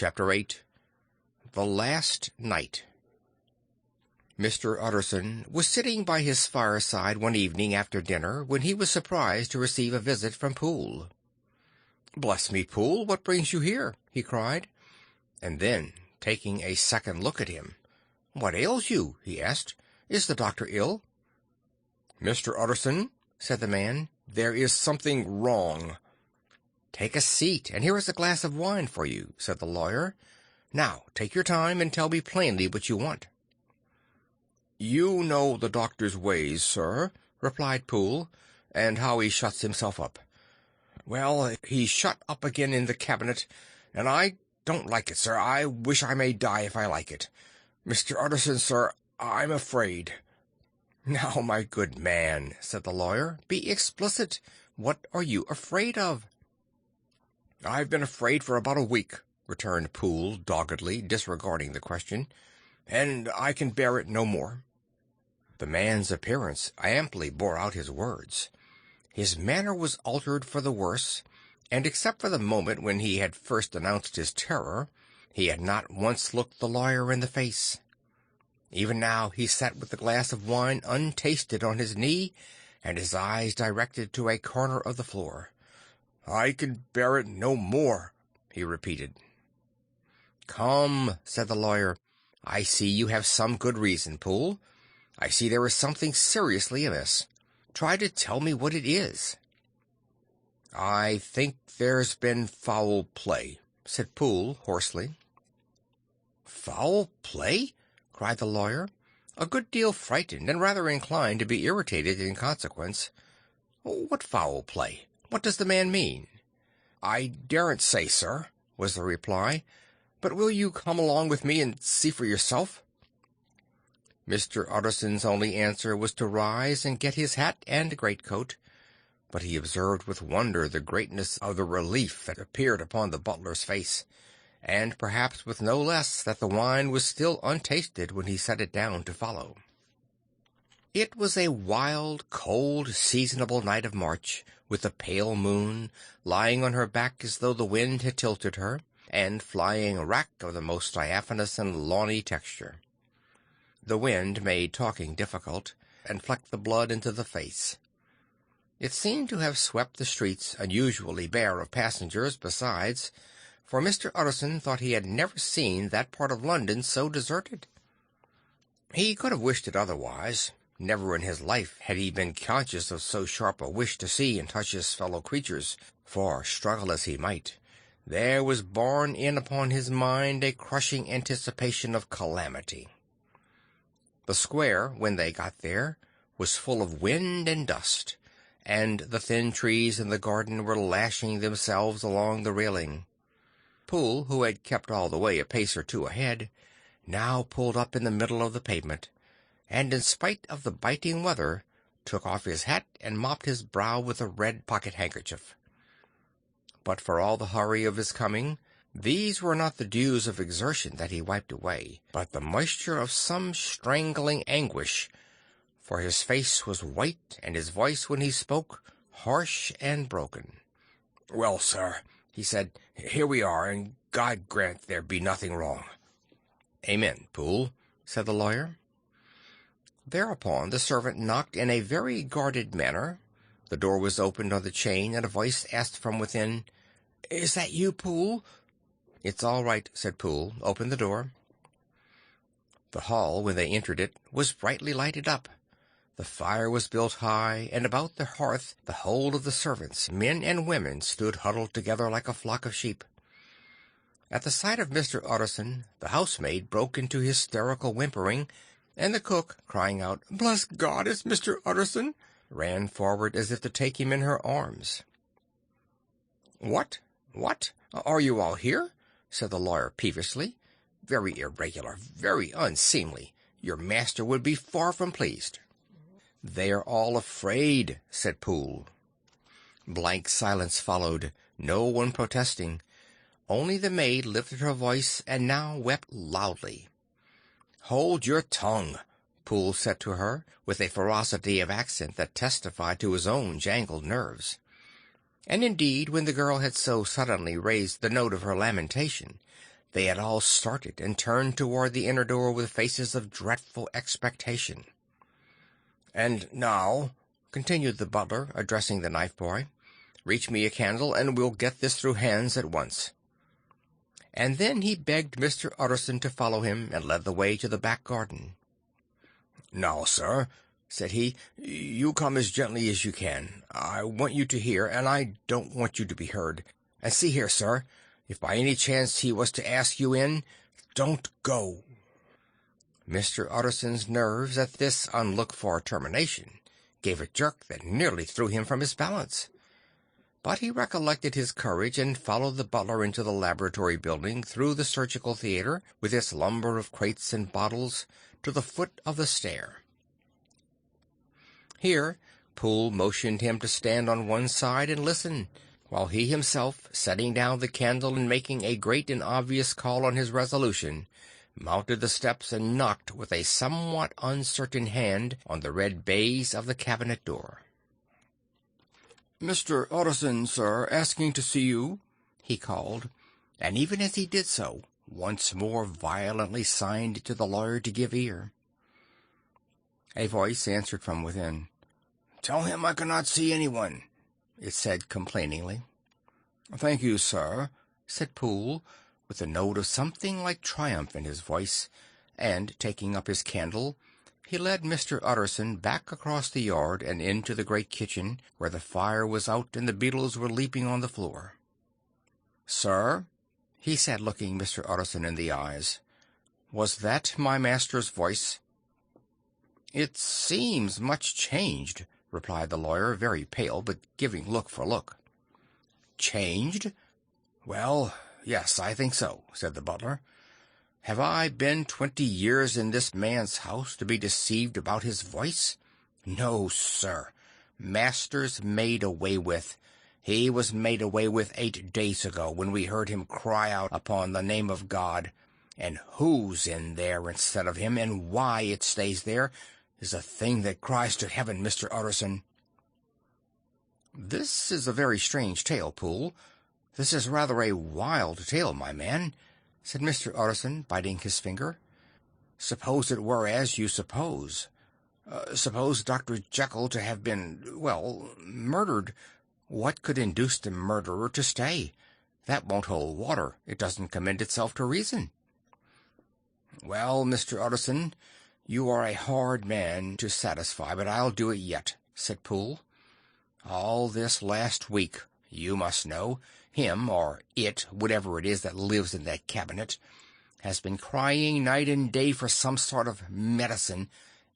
Chapter 8. The Last Night. Mr. Utterson was sitting by his fireside one evening after dinner when he was surprised to receive a visit from Poole. "Bless me, Poole, what brings you here?" he cried, and then, taking a second look at him, "What ails you?" he asked. "Is the doctor ill?" "Mr. Utterson," said the man, "there is something wrong." "Take a seat, and here is a glass of wine for you," said the lawyer. "Now take your time and tell me plainly what you want." "You know the doctor's ways, sir," replied Poole, "and how he shuts himself up. Well, he's shut up again in the cabinet, and I don't like it, sir. I wish I may die if I like it. Mr. Utterson, sir, I'm afraid." "Now, my good man," said the lawyer, "be explicit. What are you afraid of?" "I've been afraid for about a week," returned Poole doggedly, disregarding the question, "and I can bear it no more." The man's appearance amply bore out his words. His manner was altered for the worse, and except for the moment when he had first announced his terror, he had not once looked the lawyer in the face. Even now he sat with the glass of wine untasted on his knee, and his eyes directed to a corner of the floor. "I can bear it no more," he repeated. "Come," said the lawyer, "I see you have some good reason, Poole. I see there is something seriously amiss. Try to tell me what it is." "I think there's been foul play," said Poole hoarsely. "Foul play?" cried the lawyer, a good deal frightened and rather inclined to be irritated in consequence. "What foul play? What does the man mean?" "I daren't say, sir," was the reply, "but will you come along with me and see for yourself?" Mr. Utterson's only answer was to rise and get his hat and greatcoat, but he observed with wonder the greatness of the relief that appeared upon the butler's face, and perhaps with no less that the wine was still untasted when he set it down to follow. It was a wild, cold, seasonable night of March, with the pale moon lying on her back as though the wind had tilted her, and flying wrack of the most diaphanous and lawny texture. The wind made talking difficult, and flecked the blood into the face. It seemed to have swept the streets unusually bare of passengers besides, for Mr. Utterson thought he had never seen that part of London so deserted. He could have wished it otherwise. Never in his life had he been conscious of so sharp a wish to see and touch his fellow creatures, for, struggle as he might, there was borne in upon his mind a crushing anticipation of calamity. The square, when they got there, was full of wind and dust, and the thin trees in the garden were lashing themselves along the railing. Poole, who had kept all the way a pace or two ahead, now pulled up in the middle of the pavement, and in spite of the biting weather, took off his hat and mopped his brow with a red pocket-handkerchief. But for all the hurry of his coming, these were not the dews of exertion that he wiped away, but the moisture of some strangling anguish, for his face was white, and his voice, when he spoke, harsh and broken. "Well, sir," he said, "here we are, and God grant there be nothing wrong." "Amen, Poole," said the lawyer. Thereupon the servant knocked in a very guarded manner. The door was opened on the chain, and a voice asked from within, "Is that you, Poole?" "It's all right," said Poole. "Open the door." The hall, when they entered it, was brightly lighted up. The fire was built high, and about the hearth the whole of the servants, men and women, stood huddled together like a flock of sheep. At the sight of Mr. Utterson, the housemaid broke into hysterical whimpering, and the cook, crying out, "Bless God, it's Mr. Utterson!" ran forward as if to take him in her arms. "What? Are you all here?" said the lawyer peevishly. "Very irregular, very unseemly. Your master would be far from pleased." "They are all afraid," said Poole. Blank silence followed, no one protesting. Only the maid lifted her voice, and now wept loudly. "Hold your tongue," Poole said to her, with a ferocity of accent that testified to his own jangled nerves. And indeed, when the girl had so suddenly raised the note of her lamentation, They had all started and turned toward the inner door with faces of dreadful expectation. "And now," continued the butler, addressing the knife boy, "reach me a candle, and we'll get this through hands at once." And then he begged Mr. Utterson to follow him, and led the way to the back garden. "Now, sir," said he, "you come as gently as you can. I want you to hear, and I don't want you to be heard. And see here, sir, if by any chance he was to ask you in, don't go." Mr. Utterson's nerves at this unlooked-for termination gave a jerk that nearly threw him from his balance. But he recollected his courage and followed the butler into the laboratory building, through the surgical theater, with its lumber of crates and bottles, to the foot of the stair. Here Poole motioned him to stand on one side and listen, while he himself, setting down the candle and making a great and obvious call on his resolution, mounted the steps and knocked with a somewhat uncertain hand on the red baize of the cabinet door. "Mr. Utterson, sir, asking to see you," he called, and even as he did so, once more violently signed to the lawyer to give ear. A voice answered from within. "Tell him I cannot see anyone," it said complainingly. "Thank you, sir," said Poole, with a note of something like triumph in his voice, and, taking up his candle, he led Mr. Utterson back across the yard and into the great kitchen, where the fire was out and the beetles were leaping on the floor. "Sir," he said, looking Mr. Utterson in the eyes, "was that my master's voice?" "It seems much changed," replied the lawyer, very pale, but giving look for look. "Changed? Well, yes, I think so," said the butler. "Have I been 20 years in this man's house to be deceived about his voice? No, sir. Master's made away with. He was made away with 8 days ago, when we heard him cry out upon the name of God. And who's in there instead of him, and why it stays there, is a thing that cries to heaven, Mr. Utterson." "This is a very strange tale, Poole. This is rather a wild tale, my man," said Mr. Utterson, biting his finger. "Suppose it were as you suppose. Suppose Dr. Jekyll to have been, well, murdered. What could induce the murderer to stay? That won't hold water. It doesn't commend itself to reason." "Well, Mr. Utterson, you are a hard man to satisfy, but I'll do it yet," said Poole. "All this last week, you must know, him, or it, whatever it is that lives in that cabinet, has been crying night and day for some sort of medicine,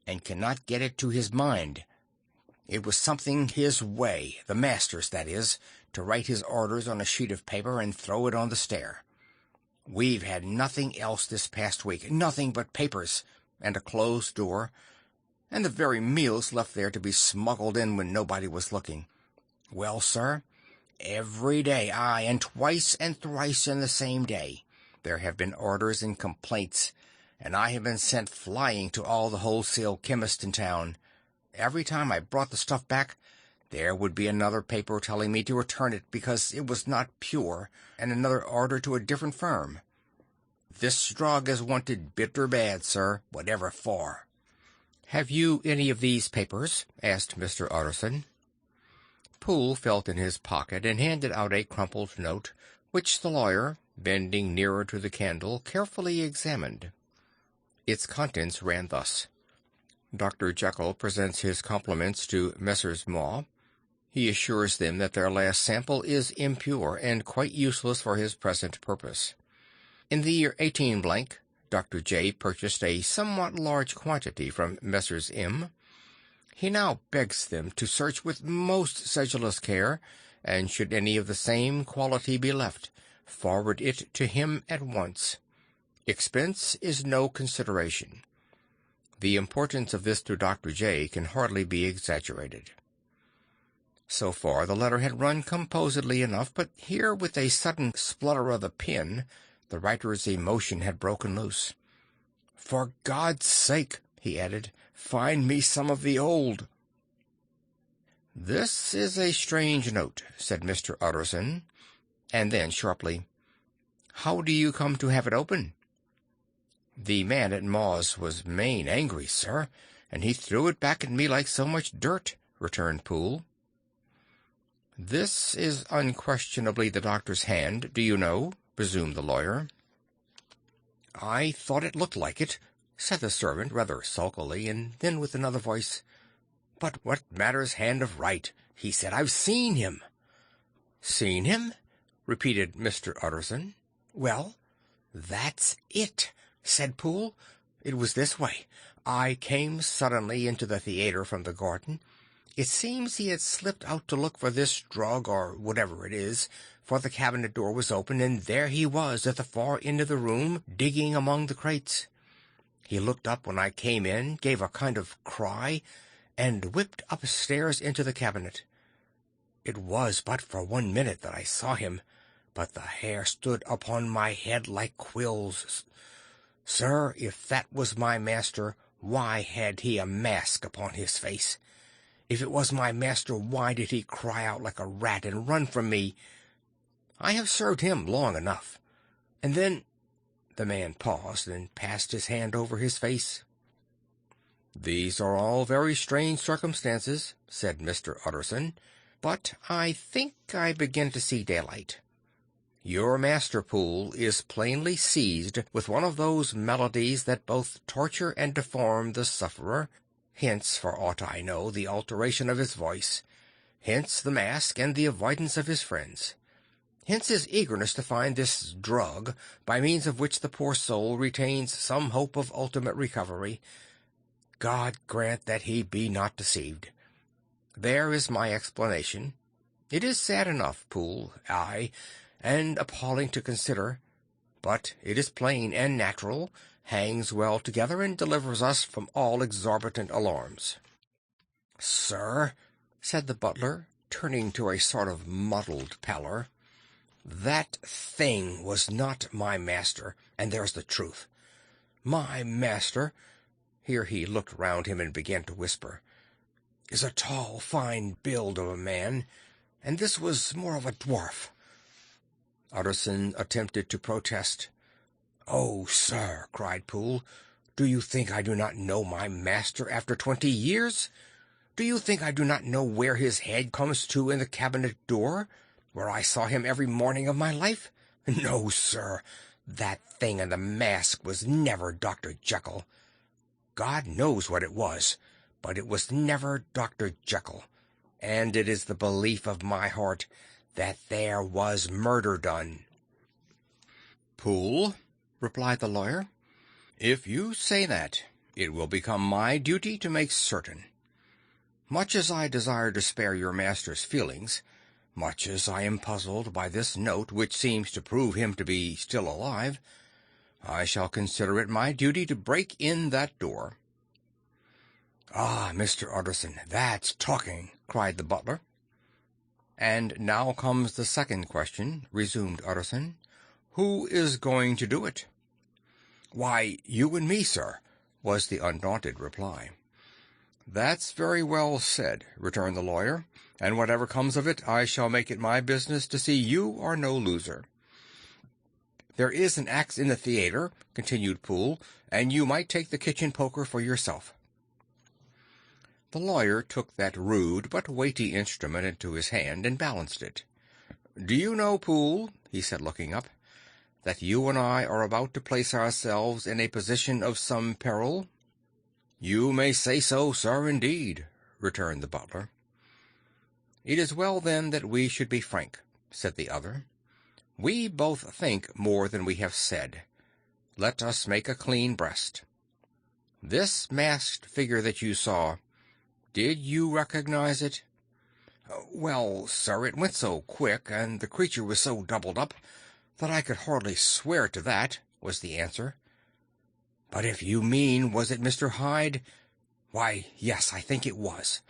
and cannot get it to his mind. It was something his way, the master's, that is, to write his orders on a sheet of paper and throw it on the stair. We've had nothing else this past week, nothing but papers, and a closed door, and the very meals left there to be smuggled in when nobody was looking. Well, sir, every day, aye, and twice and thrice in the same day, there have been orders and complaints, and I have been sent flying to all the wholesale chemists in town. Every time I brought the stuff back, there would be another paper telling me to return it because it was not pure, and another order to a different firm. This drug is wanted bitter bad, sir, whatever for." "Have you any of these papers?" asked Mr. Utterson. Poole felt in his pocket and handed out a crumpled note, which the lawyer, bending nearer to the candle, carefully examined. Its contents ran thus: "Dr. Jekyll presents his compliments to Messrs. Maw. He assures them that their last sample is impure and quite useless for his present purpose. In the year 18 blank, Dr. J. purchased a somewhat large quantity from Messrs. M. He now begs them to search with most sedulous care, and should any of the same quality be left, forward it to him at once. Expense is no consideration. The importance of this to Dr. J. can hardly be exaggerated." So far the letter had run composedly enough, but here, with a sudden splutter of the pen, the writer's emotion had broken loose. "For God's sake," he added, "find me some of the old." "This is a strange note," said Mr. Utterson, and then sharply, How do you come to have it open?" "The man at Maw's was main angry, sir, and he threw it back at me like so much dirt," returned Poole. "This is unquestionably the doctor's hand, do you know?" resumed the lawyer. "I thought it looked like it," said the servant, rather sulkily, and then with another voice, "But what matters hand of right?" he said. "I've seen him." "Seen him?" repeated Mr. Utterson. "Well, that's it," said Poole. "It was this way. I came suddenly into the theater from the garden. It seems he had slipped out to look for this drug, or whatever it is, for the cabinet door was open, and there he was at the far end of the room, digging among the crates. He looked up when I came in, gave a kind of cry, and whipped upstairs into the cabinet. It was but for 1 minute that I saw him, but the hair stood upon my head like quills. Sir, if that was my master, why had he a mask upon his face? If it was my master, why did he cry out like a rat and run from me? I have served him long enough. And then—" The man paused and passed his hand over his face. "These are all very strange circumstances," said Mr. Utterson, "but I think I begin to see daylight. Your master, Poole, is plainly seized with one of those maladies that both torture and deform the sufferer. Hence, for aught I know, the alteration of his voice. Hence the mask and the avoidance of his friends. Hence his eagerness to find this drug, by means of which the poor soul retains some hope of ultimate recovery. God grant that he be not deceived. There is my explanation. It is sad enough, Poole, aye, and appalling to consider, but it is plain and natural, hangs well together, and delivers us from all exorbitant alarms." "Sir," said the butler, turning to a sort of mottled pallor, "that thing was not my master, and there's the truth. My master," here he looked round him and began to whisper, "is a tall, fine build of a man, and this was more of a dwarf." Utterson attempted to protest. "Oh, sir," cried Poole, "do you think I do not know my master after 20 years? Do you think I do not know where his head comes to in the cabinet door, where I saw him every morning of my life? No, sir, that thing in the mask was never Dr. Jekyll. God knows what it was, but it was never Dr. Jekyll, and it is the belief of my heart that there was murder done." "Poole," replied the lawyer, "if you say that, it will become my duty to make certain. Much as I desire to spare your master's feelings, much as I am puzzled by this note which seems to prove him to be still alive, I shall consider it my duty to break in that door." "Ah, Mr. Utterson, that's talking," cried the butler. "And now comes the second question," resumed Utterson. "Who is going to do it?" "Why, you and me, sir," was the undaunted reply. "That's very well said," returned the lawyer, "and whatever comes of it, I shall make it my business to see you are no loser." "There is an axe in the theater," continued Poole, "and you might take the kitchen poker for yourself." The lawyer took that rude but weighty instrument into his hand and balanced it. "Do you know, Poole," he said, looking up, "that you and I are about to place ourselves in a position of some peril?" "You may say so, sir, indeed," returned the butler. "It is well, then, that we should be frank," said the other. "We both think more than we have said. Let us make a clean breast. This masked figure that you saw, did you recognize it?" "Well, sir, it went so quick, and the creature was so doubled up, that I could hardly swear to that," was the answer. "But if you mean, was it Mr. Hyde? Why, yes, I think it was.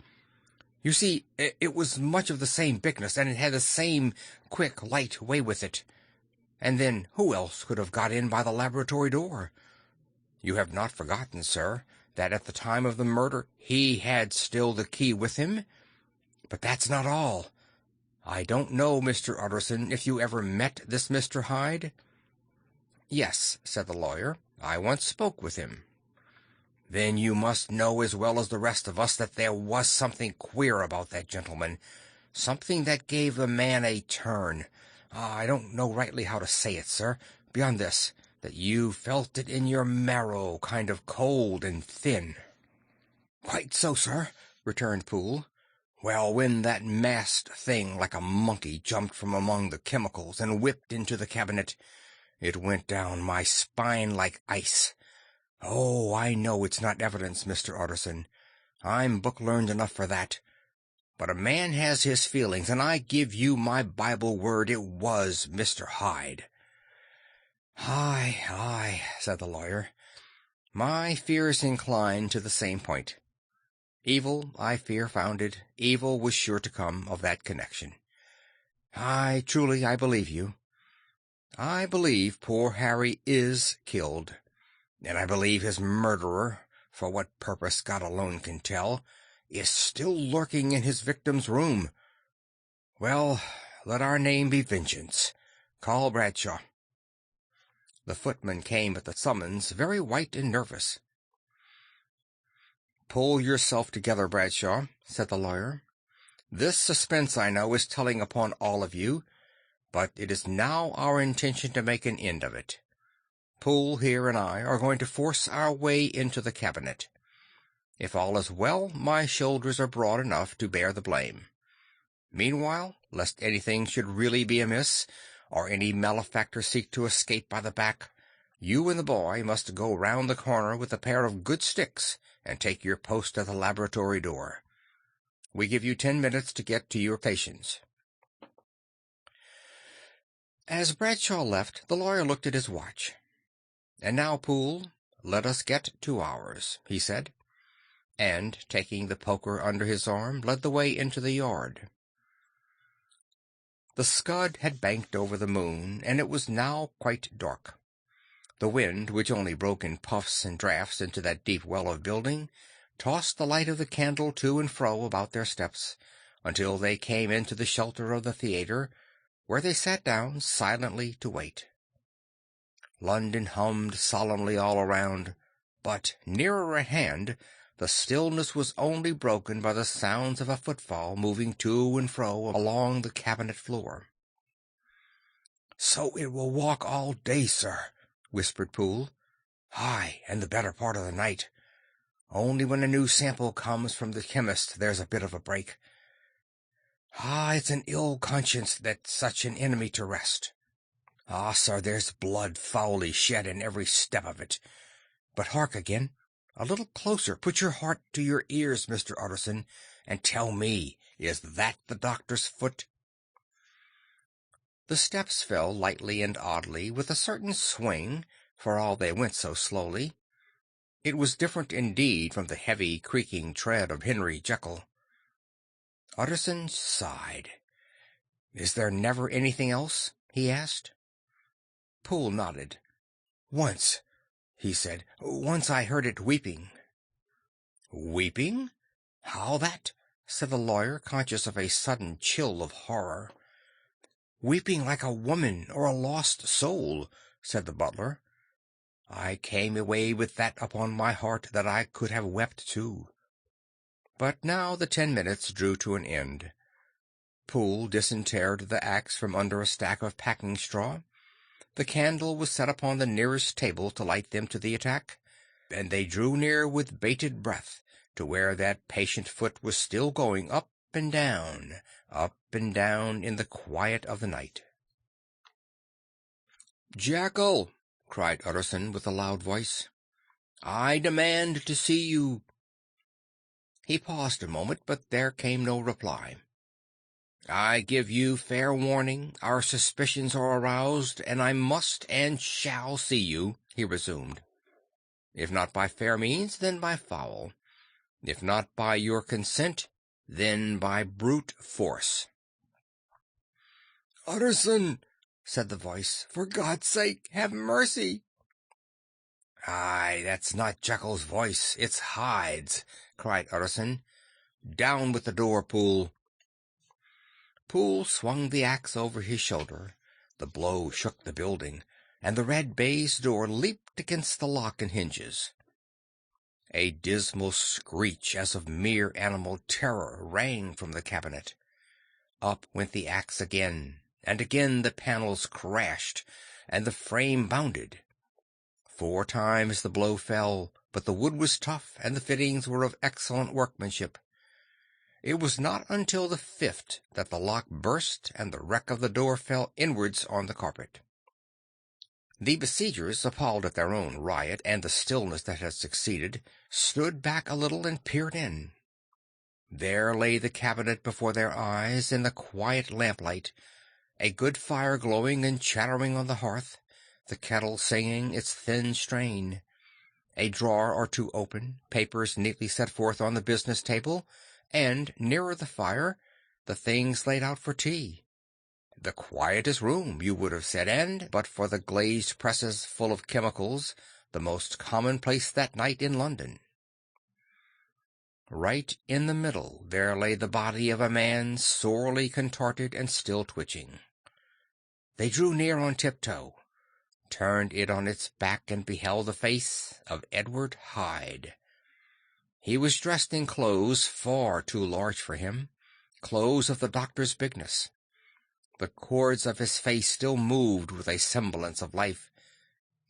You see, it was much of the same bigness, and it had the same quick, light way with it. And then who else could have got in by the laboratory door? You have not forgotten, sir, that at the time of the murder he had still the key with him? But that's not all. I don't know, Mr. Utterson, if you ever met this Mr. Hyde? "Yes," said the lawyer. "I once spoke with him." "Then you must know as well as the rest of us that there was something queer about that gentleman, something that gave the man a turn. I don't know rightly how to say it, sir, beyond this, that you felt it in your marrow, kind of cold and thin." "Quite so, sir," returned Poole. "Well, when that masked thing like a monkey jumped from among the chemicals and whipped into the cabinet, it went down my spine like ice. Oh, I know it's not evidence, Mr. Utterson. I'm book-learned enough for that. But a man has his feelings, and I give you my Bible word it was Mr. Hyde." "Aye, aye," said the lawyer. "My fears incline to the same point. Evil, I fear, founded. Evil was sure to come of that connection. I believe you. I believe poor Harry is killed, and I believe his murderer, for what purpose God alone can tell, is still lurking in his victim's room. Well, let our name be Vengeance. Call Bradshaw." The footman came at the summons, very white and nervous. "Pull yourself together, Bradshaw," said the lawyer. "This suspense, I know, is telling upon all of you, but it is now our intention to make an end of it. Poole here and I are going to force our way into the cabinet. If all is well, my shoulders are broad enough to bear the blame. Meanwhile, lest anything should really be amiss, or any malefactor seek to escape by the back, you and the boy must go round the corner with a pair of good sticks and take your post at the laboratory door. We give you 10 minutes to get to your stations." As Bradshaw left, the lawyer looked at his watch. "And now, Poole, let us get to ours," he said, and, taking the poker under his arm, led the way into the yard. The scud had banked over the moon, and it was now quite dark. The wind, which only broke in puffs and draughts into that deep well of building, tossed the light of the candle to and fro about their steps, until they came into the shelter of the theatre, where they sat down silently to wait. London hummed solemnly all around, but nearer at hand the stillness was only broken by the sounds of a footfall moving to and fro along the cabinet floor. "So it will walk all day, sir," whispered Poole. "Aye, and the better part of the night. Only when a new sample comes from the chemist there's a bit of a break. It's an ill conscience that such an enemy to rest. Sir, there's blood foully shed in every step of it. But hark again. A little closer. Put your heart to your ears, Mr. Utterson, and tell me, is that the doctor's foot?" The steps fell lightly and oddly, with a certain swing, for all they went so slowly. It was different indeed from the heavy, creaking tread of Henry Jekyll. Utterson sighed. "Is there never anything else?" he asked. Poole nodded. "Once," he said, "once I heard it weeping." "Weeping? How that?" said the lawyer, conscious of a sudden chill of horror. "Weeping like a woman or a lost soul," said the butler. "I came away with that upon my heart that I could have wept too." But now the 10 minutes drew to an end. Poole disinterred the axe from under a stack of packing straw. The candle was set upon the nearest table to light them to the attack, and they drew near with bated breath to where that patient foot was still going up and down in the quiet of the night. "Jekyll!" cried Utterson with a loud voice. "I demand to see you." He paused a moment, but there came no reply. "I give you fair warning. Our suspicions are aroused, and I must and shall see you," he resumed. "If not by fair means, then by foul. If not by your consent, then by brute force." "Utterson," said the voice, "for God's sake, have mercy." "Aye, that's not Jekyll's voice, it's Hyde's," cried Utterson. "Down with the door, Poole." Poole swung the axe over his shoulder. The blow shook the building, and the red baize door leaped against the lock and hinges. A dismal screech as of mere animal terror rang from the cabinet. Up went the axe again, and again the panels crashed, and the frame bounded. 4 times the blow fell, but the wood was tough, and the fittings were of excellent workmanship. It was not until the 5th that the lock burst, and the wreck of the door fell inwards on the carpet. The besiegers, appalled at their own riot and the stillness that had succeeded, stood back a little and peered in. There lay the cabinet before their eyes in the quiet lamplight, a good fire glowing and chattering on the hearth, the kettle singing its thin strain, a drawer or two open, papers neatly set forth on the business table, and, nearer the fire, the things laid out for tea. The quietest room, you would have said, and, but for the glazed presses full of chemicals, the most commonplace that night in London. Right in the middle there lay the body of a man sorely contorted and still twitching. They drew near on tiptoe, turned it on its back, and beheld the face of Edward Hyde. He was dressed in clothes far too large for him, clothes of the doctor's bigness. The cords of his face still moved with a semblance of life,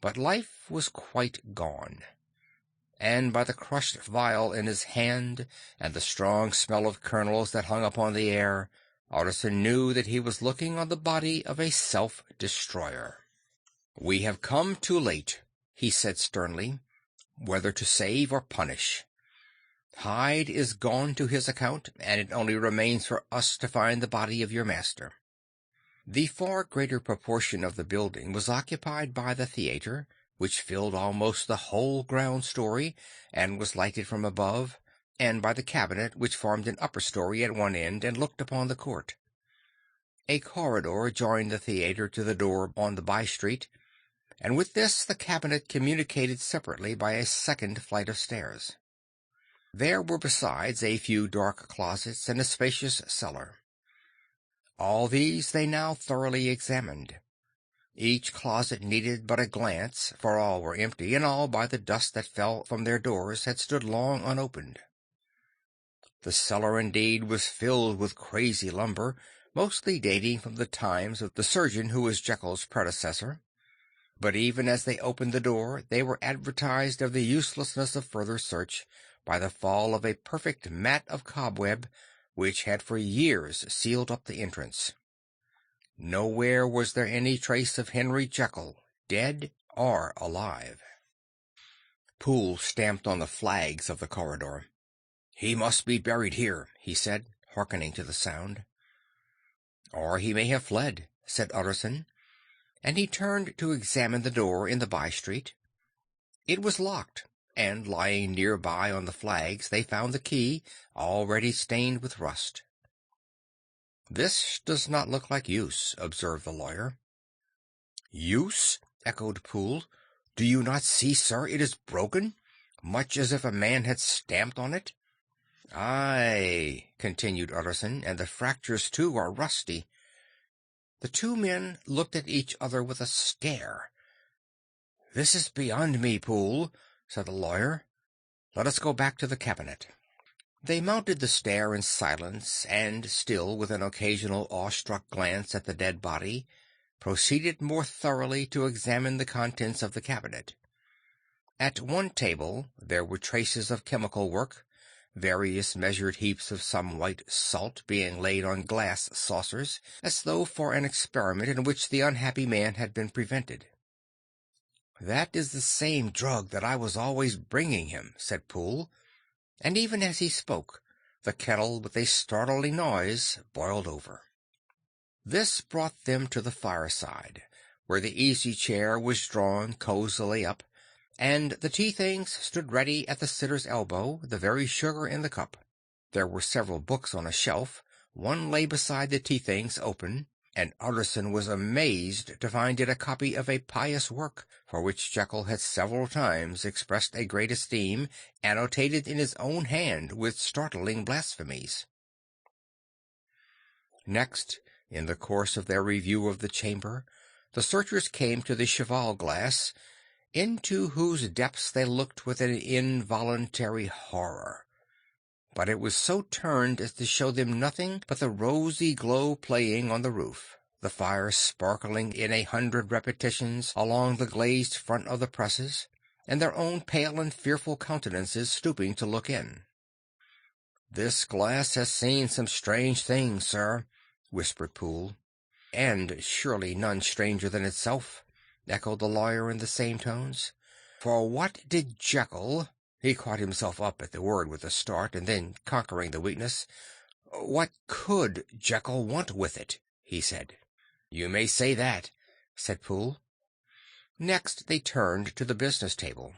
but life was quite gone. And by the crushed vial in his hand, and the strong smell of kernels that hung upon the air, Utterson knew that he was looking on the body of a self-destroyer. "We have come too late," he said sternly, "whether to save or punish. Hyde is gone to his account, and it only remains for us to find the body of your master." The far greater proportion of the building was occupied by the theatre, which filled almost the whole ground story, and was lighted from above, and by the cabinet, which formed an upper story at one end and looked upon the court. A corridor joined the theatre to the door on the by-street, and with this the cabinet communicated separately by a second flight of stairs. There were besides a few dark closets and a spacious cellar. All these they now thoroughly examined. Each closet needed but a glance, for all were empty, and all, by the dust that fell from their doors, had stood long unopened. The cellar, indeed, was filled with crazy lumber, mostly dating from the times of the surgeon who was Jekyll's predecessor. But even as they opened the door, they were advertised of the uselessness of further search by the fall of a perfect mat of cobweb, which had for years sealed up the entrance. Nowhere was there any trace of Henry Jekyll, dead or alive. Poole stamped on the flags of the corridor. "He must be buried here," he said, hearkening to the sound. "Or he may have fled," said Utterson, and he turned to examine the door in the by-street. It was locked, and lying near by on the flags they found the key, already stained with rust. "This does not look like use," observed the lawyer. "Use?" echoed Poole. "Do you not see, sir, it is broken, much as if a man had stamped on it?" "Aye," continued Utterson, "and the fractures, too, are rusty." The two men looked at each other with a stare. "This is beyond me, Poole," said the lawyer. "Let us go back to the cabinet." They mounted the stair in silence, and, still with an occasional awestruck glance at the dead body, proceeded more thoroughly to examine the contents of the cabinet. At one table there were traces of chemical work, various measured heaps of some white salt being laid on glass saucers, as though for an experiment in which the unhappy man had been prevented. "That is the same drug that I was always bringing him," said Poole, and even as he spoke, the kettle, with a startling noise, boiled over. This brought them to the fireside, where the easy-chair was drawn cosily up, and the tea-things stood ready at the sitter's elbow, the very sugar in the cup. There were several books on a shelf. One lay beside the tea-things open, and Utterson was amazed to find it a copy of a pious work, for which Jekyll had several times expressed a great esteem, annotated in his own hand with startling blasphemies. Next, in the course of their review of the chamber, The searchers came to the cheval glass, into whose depths they looked with an involuntary horror. But it was so turned as to show them nothing but the rosy glow playing on the roof, the fire sparkling in 100 repetitions along the glazed front of the presses, and their own pale and fearful countenances stooping to look in. "This glass has seen some strange things, sir," whispered Poole. "And surely none stranger than itself," echoed the lawyer in the same tones. "For what did Jekyll—" He caught himself up at the word with a start, and then, conquering the weakness, "What could Jekyll want with it?" he said. "You may say that," said Poole. Next they turned to the business table.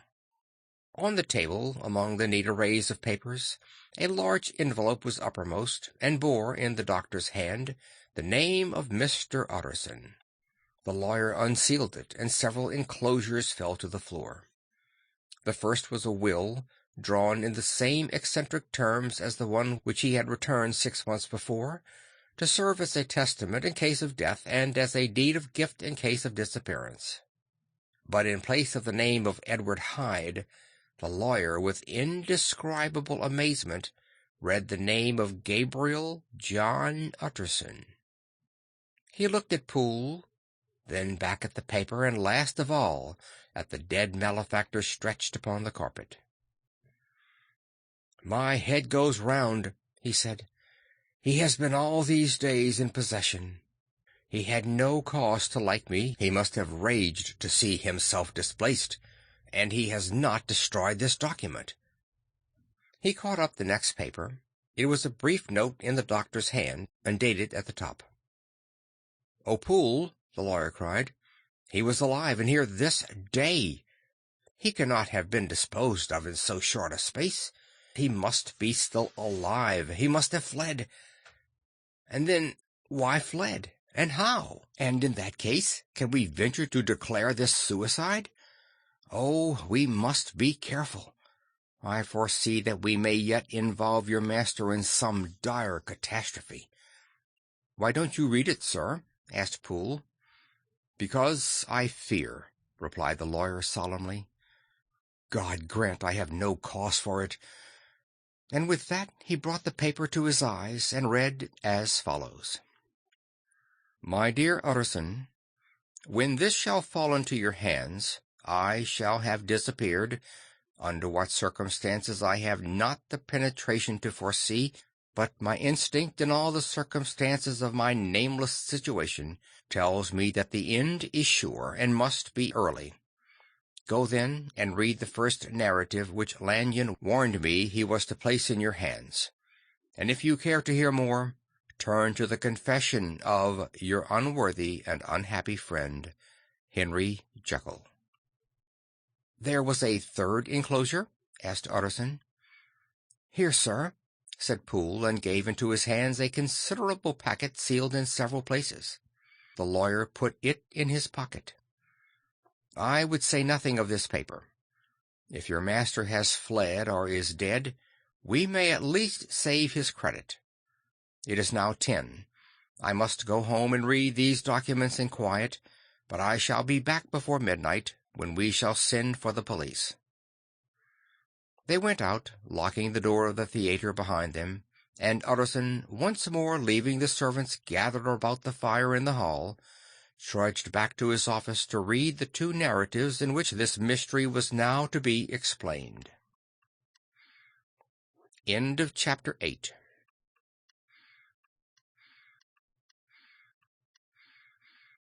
On the table, among the neat arrays of papers, a large envelope was uppermost, and bore, in the doctor's hand, the name of Mr. Utterson. The lawyer unsealed it, and several enclosures fell to the floor. The first was a will, drawn in the same eccentric terms as the one which he had returned 6 months before, to serve as a testament in case of death and as a deed of gift in case of disappearance. But in place of the name of Edward Hyde, the lawyer, with indescribable amazement, read the name of Gabriel John Utterson. He looked at Poole, then back at the paper, and last of all at the dead malefactor stretched upon the carpet. "My head goes round," he said. "He has been all these days in possession. He had no cause to like me. He must have raged to see himself displaced, and he has not destroyed this document." He caught up the next paper. It was a brief note in the doctor's hand, undated at the top. "Oh, Poole," the lawyer cried, "he was alive and here this day. He cannot have been disposed of in so short a space. He must be still alive. He must have fled. And then, why fled? And how? And in that case, can we venture to declare this suicide? Oh, we must be careful. I foresee that we may yet involve your master in some dire catastrophe." "Why don't you read it, sir?" asked Poole. "Because I fear," replied the lawyer solemnly. "God grant I have no cause for it." And with that he brought the paper to his eyes and read as follows: "My dear Utterson, when this shall fall into your hands, I shall have disappeared. Under what circumstances I have not the penetration to foresee, but my instinct and all the circumstances of my nameless situation tells me that the end is sure, and must be early. Go then and read the first narrative which Lanyon warned me he was to place in your hands. And if you care to hear more, turn to the confession of your unworthy and unhappy friend, Henry Jekyll." "There was a third enclosure?" asked Utterson. "Here, sir," said Poole, and gave into his hands a considerable packet sealed in several places. The lawyer put it in his pocket. "I would say nothing of this paper. If your master has fled or is dead, we may at least save his credit. It is now 10. I must go home and read these documents in quiet, but I shall be back before midnight, when we shall send for the police." They went out, locking the door of the theater behind them, and Utterson, once more leaving the servants gathered about the fire in the hall, trudged back to his office to read the 2 narratives in which this mystery was now to be explained. End of Chapter 8.